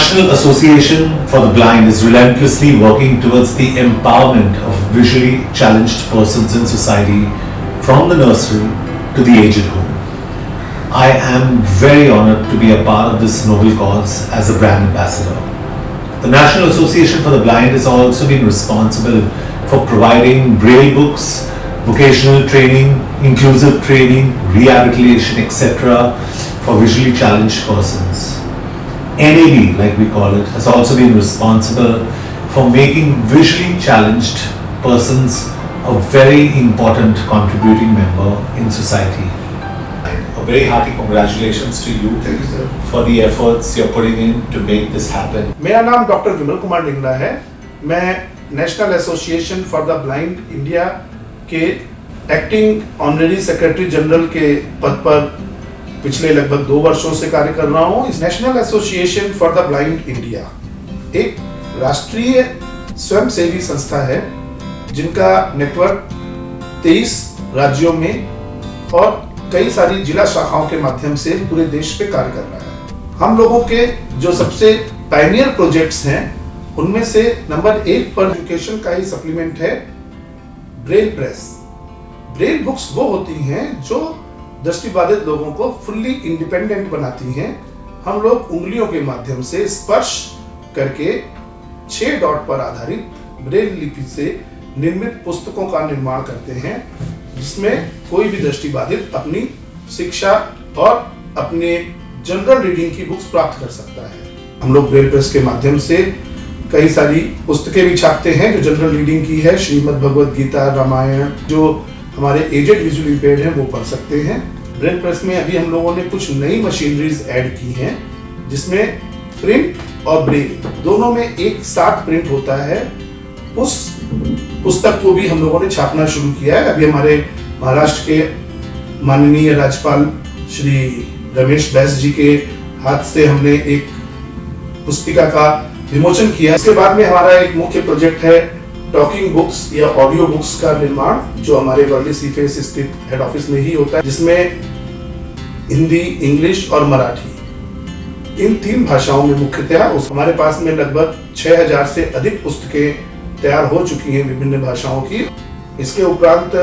National Association for the Blind is relentlessly working towards the empowerment of visually challenged persons in society from the nursery to the aged home. I am very honored to be a part of this noble cause as a brand ambassador. The National Association for the Blind has also been responsible for providing braille books, vocational training, inclusive training, rehabilitation, etc. for visually challenged persons. NAB, like we call it, has also been responsible for making visually challenged persons a very important contributing member in society. A very hearty congratulations to you for the efforts you're putting in to make this happen. मेरा नाम doctor Vimal Kumar Dhingra है। मैं national association for the blind India के acting honorary secretary general के पद पर पिछले लगभग 2 वर्षों से कार्य कर रहा हूँ। इस national association for the blind India एक राष्ट्रीय स्वयंसेवी संस्था है जिनका नेटवर्क 23 राज्यों में और कई सारी जिला शाखाओं के माध्यम से पूरे देश पे कार्य कर रहा है। हम लोगों के जो सबसे पायनियर प्रोजेक्ट्स हैं उनमें से नंबर 1 पर एजुकेशन का ही सप्लीमेंट है ब्रेल प्रेस। ब्रेल बुक्स वो होती हैं जो दृष्टिबाधित लोगों को फुल्ली इंडिपेंडेंट बनाती हैं। हम लोग उंगलियों के माध्यम से स्पर्श करके 6 डॉट पर आधारित ब्रेल लिपि से निर्मित पुस्तकों का निर्माण करते हैं जिसमें कोई भी दृष्टिबाधित अपनी शिक्षा और अपने जनरल रीडिंग की बुक्स प्राप्त कर सकता है। हम लोग ब्रेल प्रेस के माध्यम से कई सारी पुस्तकें भी छापते हैं जो जनरल रीडिंग की है। श्रीमद् भगवद गीता, रामायण, जो हमारे एजेड विजुअली इम्पेयर्ड हैं वो पढ़ सकते हैं। ब्रेल प्रेस में अभी हम लोगों ने कुछ नई मशीनरीज ऐड की हैं जिसमें प्रिंट और ब्रेल दोनों में एक साथ प्रिंट होता है। उस पुस्तक को भी हम लोगों ने छापना शुरू किया है। अभी हमारे महाराष्ट्र के माननीय राज्यपाल श्री रमेश बैस जी के हाथ से हमने एक पुस्तिका का विमोचन किया। इसके बाद में हमारा एक मुख्य प्रोजेक्ट है टॉकिंग बुक्स या ऑडियो बुक्स का निर्माण जो हमारे वर्ली सीफेस स्थित हेड ऑफिस में ही होता है जिसमें हिंदी, इंग्लिश और मराठी इन 3 भाषाओं में मुख्यतः हमारे पास में लगभग 6000 से अधिक पुस्तकें तैयार हो चुकी हैं विभिन्न भाषाओं की। इसके उपरांत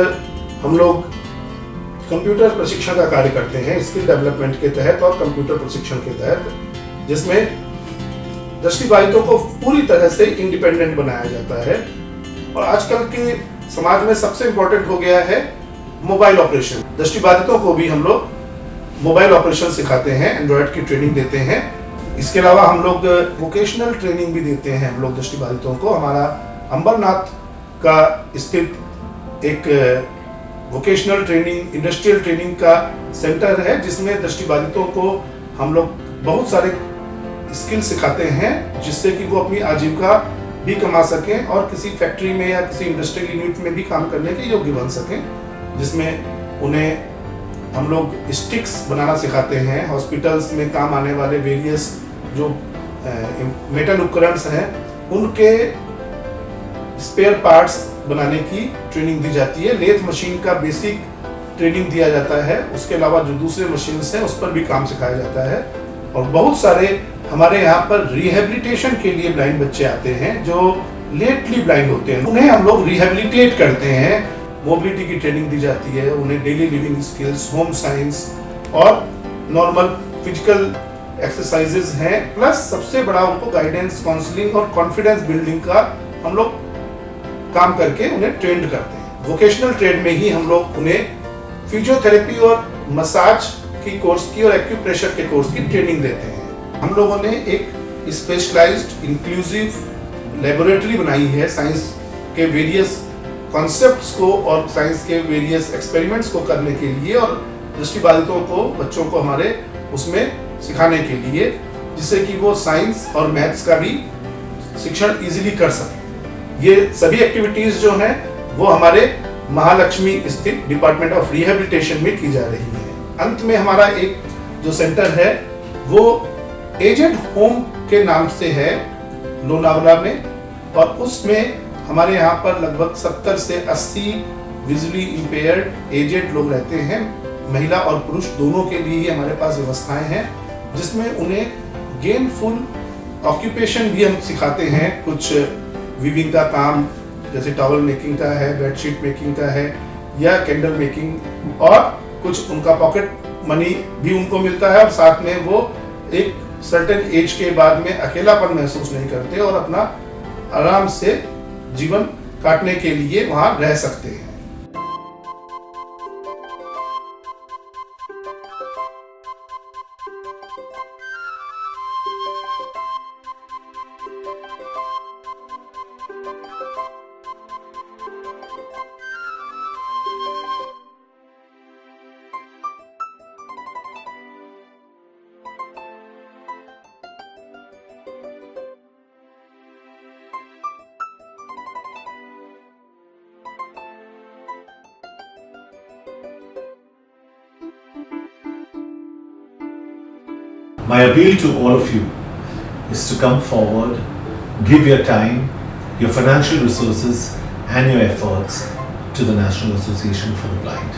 हम लोग कंप्यूटर प्रशिक्षण का कार्य करते हैं स्किल डेवलपमेंट के तहत और कंप्यूटर प्रशिक्षण के तहत जिसमें दृष्टिबाधितों को पूरी तरह से इंडिपेंडेंट बनाया जाता है। और आजकल के समाज में सबसे इम्पोर्टेंट हो गया है मोबाइल ऑपरेशन। दृष्टिबाधितों को भी हम लोग मोबाइल ऑपरेशन सिखाते हैं, एंड्रॉयड की ट्रेनिंग देते हैं। इसके अलावा हम लोग वोकेशनल ट्रेनिंग भी देते हैं हम लोग दृष्टिबाधितों को। हमारा अंबरनाथ का स्थित एक वोकेशनल ट्रेनिंग, इंडस्ट्रियल ट्रेनिंग का सेंटर है जिसमें दृष्टिबाधितों को हम लोग बहुत सारे स्किल सिखाते हैं जिससे कि वो अपनी आजीविका भी कमा सकें और किसी फैक्ट्री में या किसी इंडस्ट्रियल यूनिट में भी काम करने के योग्य बन सकें। जिसमें उन्हें हम लोग स्टिक्स बनाना सिखाते हैं। हॉस्पिटल्स में काम आने वाले वेरियस जो मेटल उपकरण हैं उनके स्पेयर पार्ट्स बनाने की ट्रेनिंग दी जाती है। लेथ मशीन का बेसिक ट्रेनिंग दिया जाता है। उसके अलावा जो दूसरे मशीन्स हैं उस पर भी काम सिखाया जाता है। और बहुत सारे हमारे यहाँ पर रिहेबिलिटेशन के लिए ब्लाइंड बच्चे आते हैं जो लेटली ब्लाइंड होते हैं। उन्हें हम लोग रिहेबिलिटेट करते हैं। मोबिलिटी की ट्रेनिंग दी जाती है उन्हें, daily living skills, home science और नॉर्मल फिजिकल एक्सरसाइजेज हैं। प्लस सबसे बड़ा उनको गाइडेंस, काउंसलिंग और कॉन्फिडेंस बिल्डिंग का हम लोग काम करके उन्हें ट्रेंड करते हैं। वोकेशनल ट्रेड में ही हम लोग उन्हें फिजियोथेरेपी और मसाज की कोर्स की और एक्यूप्रेशर के कोर्स की ट्रेनिंग देते हैं। हम लोगों ने एक स्पेशलाइज्ड इंक्लूसिव लेबोरेटरी बनाई है साइंस के वेरियस कॉन्सेप्ट्स को और साइंस के वेरियस एक्सपेरिमेंट्स को करने के लिए और दृष्टिबाधितों को, बच्चों को हमारे उसमें सिखाने के लिए जिससे कि वो साइंस और मैथ्स का भी शिक्षण इजीली कर सकें। ये सभी एक्टिविटीज जो हैं वो हमारे महालक्ष्मी स्थित डिपार्टमेंट ऑफ रिहेबिलिटेशन में की जा रही है। अंत में हमारा एक जो सेंटर है वो एजेड होम के नाम से है लोनावला में और उसमें हमारे यहाँ पर लगभग 70 से 80 विजुअली इम्पेयर्ड एजेड लोग रहते हैं। महिला और पुरुष दोनों के लिए ही हमारे पास व्यवस्थाएं हैं जिसमें उन्हें गेनफुल ऑक्यूपेशन भी हम सिखाते हैं, कुछ वीविंग का काम जैसे टॉवल मेकिंग का है, बेडशीट मेकिंग का है या कैंडल मेकिंग, और कुछ उनका पॉकेट मनी भी उनको मिलता है और साथ में वो एक सर्टेन एज के बाद में अकेलापन महसूस नहीं करते और अपना आराम से जीवन काटने के लिए वहां रह सकते हैं। My appeal to all of you is to come forward, give your time, your financial resources and your efforts to the National Association for the Blind.